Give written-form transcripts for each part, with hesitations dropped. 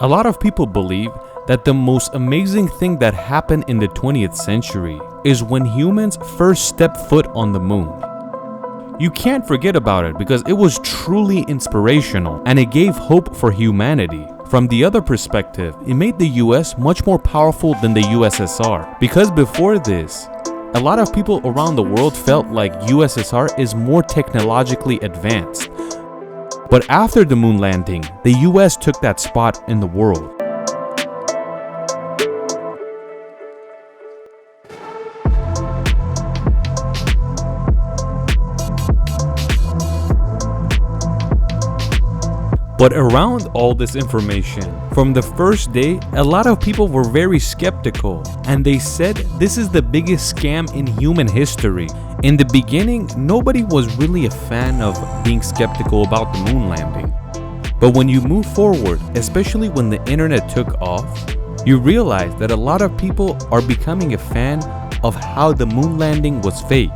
A lot of people believe that the most amazing thing that happened in the 20th century is when humans first stepped foot on the moon. You can't forget about it because it was truly inspirational and it gave hope for humanity. From the other perspective, it made the US much more powerful than the USSR, because before this, a lot of people around the world felt like USSR is more technologically advanced. But after the moon landing, the US took that spot in the world. But around all this information, from the first day, a lot of people were very skeptical, and they said this is the biggest scam in human history. In the beginning, nobody was really a fan of being skeptical about the moon landing. But when you move forward, especially when the internet took off, you realize that a lot of people are becoming a fan of how the moon landing was fake.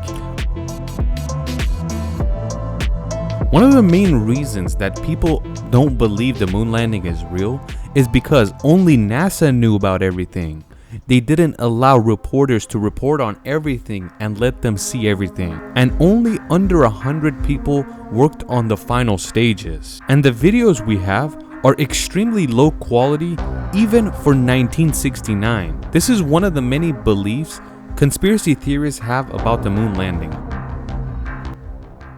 One of the main reasons that people don't believe the moon landing is real is because only NASA knew about everything. They didn't allow reporters to report on everything and let them see everything. And only under 100 people worked on the final stages. And the videos we have are extremely low quality even for 1969. This is one of the many beliefs conspiracy theorists have about the moon landing.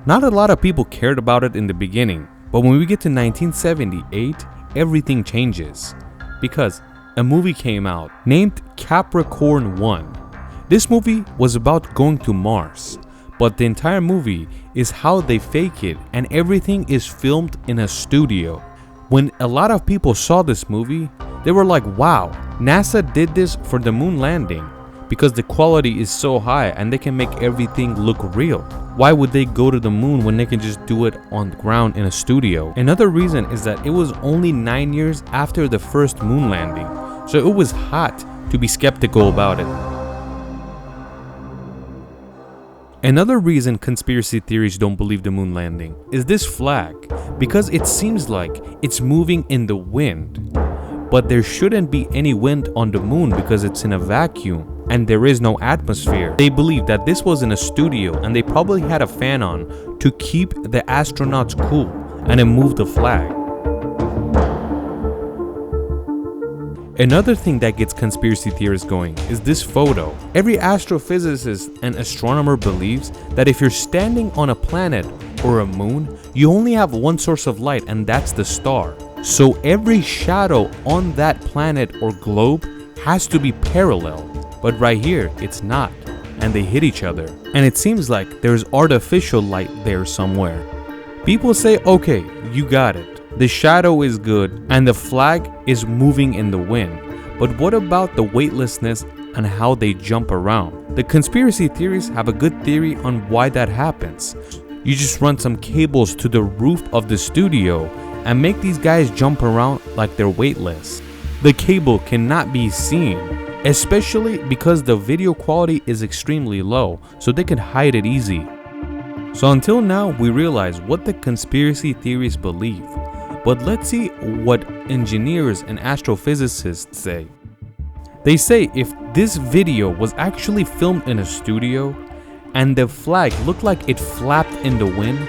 Not a lot of people cared about it in the beginning, but when we get to 1978, everything changes. Because a movie came out named Capricorn 1. This movie was about going to Mars, but the entire movie is how they fake it and everything is filmed in a studio. When a lot of people saw this movie, they were like, wow, NASA did this for the moon landing because the quality is so high and they can make everything look real. Why would they go to the moon when they can just do it on the ground in a studio? Another reason is that it was only 9 years after the first moon landing, so it was hot to be skeptical about it. Another reason conspiracy theories don't believe the moon landing is this flag, because it seems like it's moving in the wind. But there shouldn't be any wind on the moon because it's in a vacuum and there is no atmosphere. They believe that this was in a studio and they probably had a fan on to keep the astronauts cool and it moved the flag. Another thing that gets conspiracy theorists going is this photo. Every astrophysicist and astronomer believes that if you're standing on a planet or a moon, you only have one source of light and that's the star. So every shadow on that planet or globe has to be parallel. But right here, it's not, and they hit each other. And it seems like there's artificial light there somewhere. People say, okay, you got it. The shadow is good, and the flag is moving in the wind. But what about the weightlessness and how they jump around? The conspiracy theorists have a good theory on why that happens. You just run some cables to the roof of the studio and make these guys jump around like they're weightless. The cable cannot be seen, especially because the video quality is extremely low, so they can hide it easy. So until now, we realize what the conspiracy theories believe, but let's see what engineers and astrophysicists say. They say if this video was actually filmed in a studio and the flag looked like it flapped in the wind,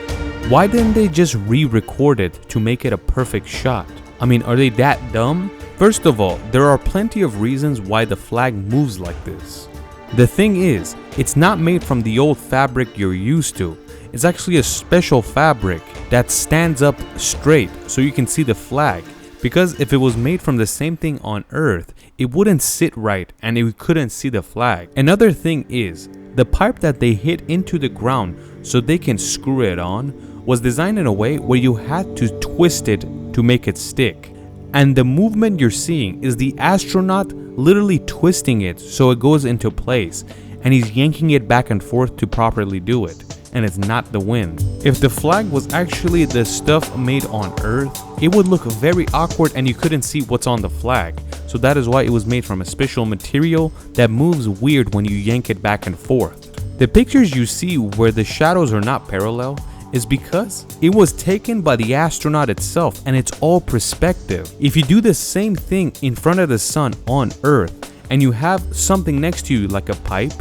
why didn't they just re-record it to make it a perfect shot? I mean, are they that dumb? First of all, there are plenty of reasons why the flag moves like this. The thing is, it's not made from the old fabric you're used to. It's actually a special fabric that stands up straight so you can see the flag. Because if it was made from the same thing on Earth, it wouldn't sit right and you couldn't see the flag. Another thing is, the pipe that they hit into the ground so they can screw it on was designed in a way where you had to twist it to make it stick. And the movement you're seeing is the astronaut literally twisting it so it goes into place, and he's yanking it back and forth to properly do it, and it's not the wind. If the flag was actually the stuff made on Earth, it would look very awkward and you couldn't see what's on the flag. So that is why it was made from a special material that moves weird when you yank it back and forth. The pictures you see where the shadows are not parallel is because it was taken by the astronaut itself, and it's all perspective. If you do the same thing in front of the sun on Earth and you have something next to you like a pipe,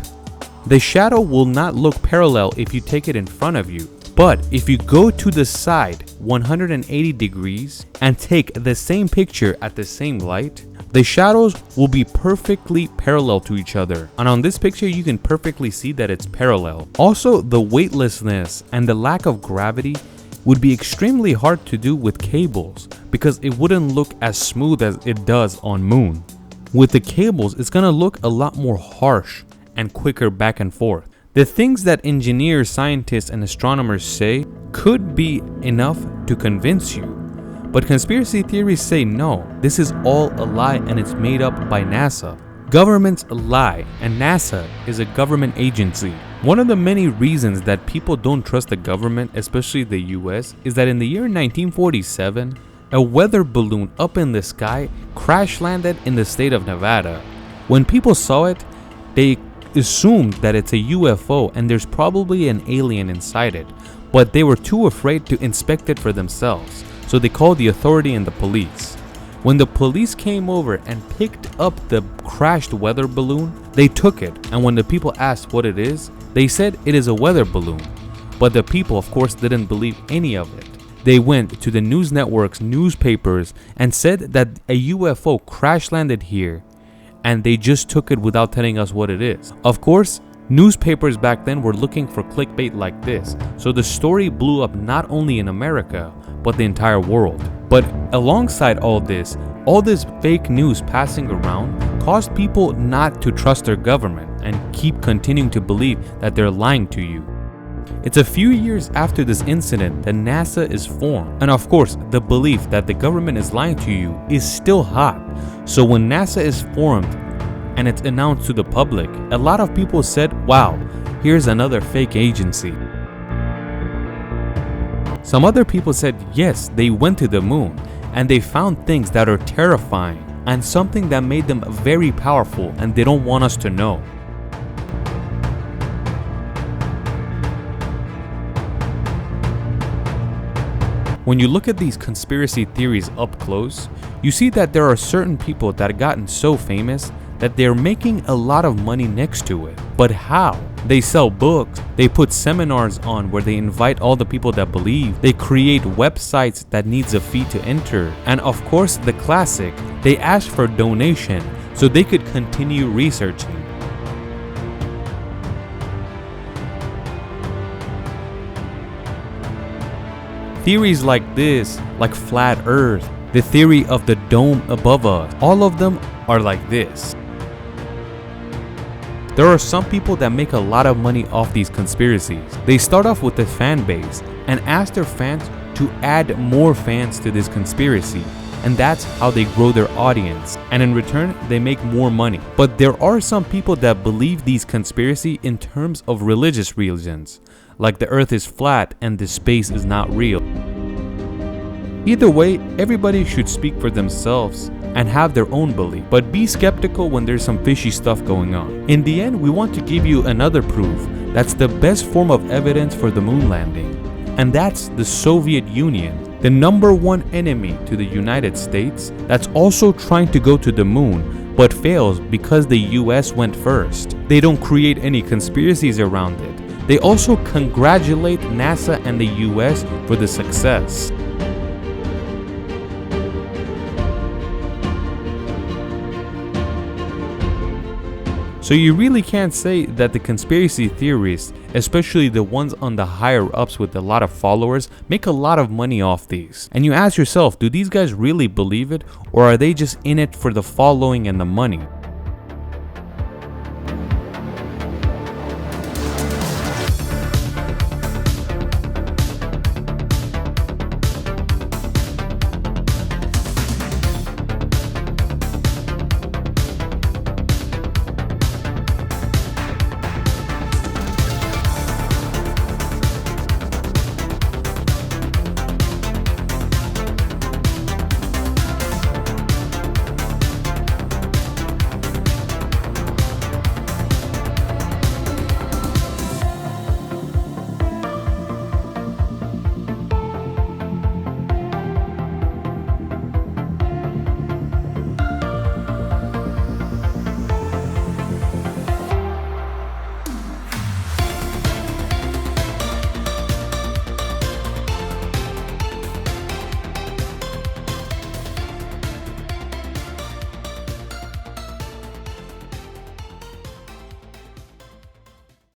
the shadow will not look parallel if you take it in front of you. But if you go to the side 180 degrees and take the same picture at the same light, the shadows will be perfectly parallel to each other. And on this picture, you can perfectly see that it's parallel. Also, the weightlessness and the lack of gravity would be extremely hard to do with cables because it wouldn't look as smooth as it does on Moon. With the cables, it's gonna look a lot more harsh and quicker back and forth. The things that engineers, scientists, and astronomers say could be enough to convince you. But conspiracy theories say no, this is all a lie and it's made up by NASA. Governments lie, and NASA is a government agency. One of the many reasons that people don't trust the government, especially the US, is that in the year 1947, a weather balloon up in the sky crash landed in the state of Nevada. When people saw it, they assumed that it's a UFO and there's probably an alien inside it, but they were too afraid to inspect it for themselves, so they called the authority and the police. When the police came over and picked up the crashed weather balloon, they took it, and when the people asked what it is, they said it is a weather balloon. But the people, of course, didn't believe any of it. They went to the news networks, newspapers, and said that a UFO crash landed here, and they just took it without telling us what it is. Of course, newspapers back then were looking for clickbait like this, so the story blew up not only in America, but the entire world. But alongside all this fake news passing around caused people not to trust their government and keep continuing to believe that they're lying to you. It's a few years after this incident that NASA is formed, and of course, the belief that the government is lying to you is still hot. So when NASA is formed and it's announced to the public, a lot of people said, wow, here's another fake agency. Some other people said, yes, they went to the moon and they found things that are terrifying and something that made them very powerful and they don't want us to know. When you look at these conspiracy theories up close, you see that there are certain people that have gotten so famous that they're making a lot of money next to it. But how? They sell books, they put seminars on where they invite all the people that believe, they create websites that needs a fee to enter, and of course the classic, they ask for donation so they could continue researching. Theories like this, like flat earth, the theory of the dome above us, all of them are like this. There are some people that make a lot of money off these conspiracies. They start off with a fan base and ask their fans to add more fans to this conspiracy, and that's how they grow their audience, and in return they make more money. But there are some people that believe these conspiracy in terms of religious reasons, like the earth is flat and the space is not real. Either way, everybody should speak for themselves and have their own belief, but be skeptical when there's some fishy stuff going on. In the end, we want to give you another proof that's the best form of evidence for the moon landing, and that's the Soviet Union, the #1 enemy to the United States that's also trying to go to the moon but fails because the US went first. They don't create any conspiracies around it. They also congratulate NASA and the US for the success. So you really can't say that the conspiracy theorists, especially the ones on the higher ups with a lot of followers, make a lot of money off these. And you ask yourself, do these guys really believe it, or are they just in it for the following and the money?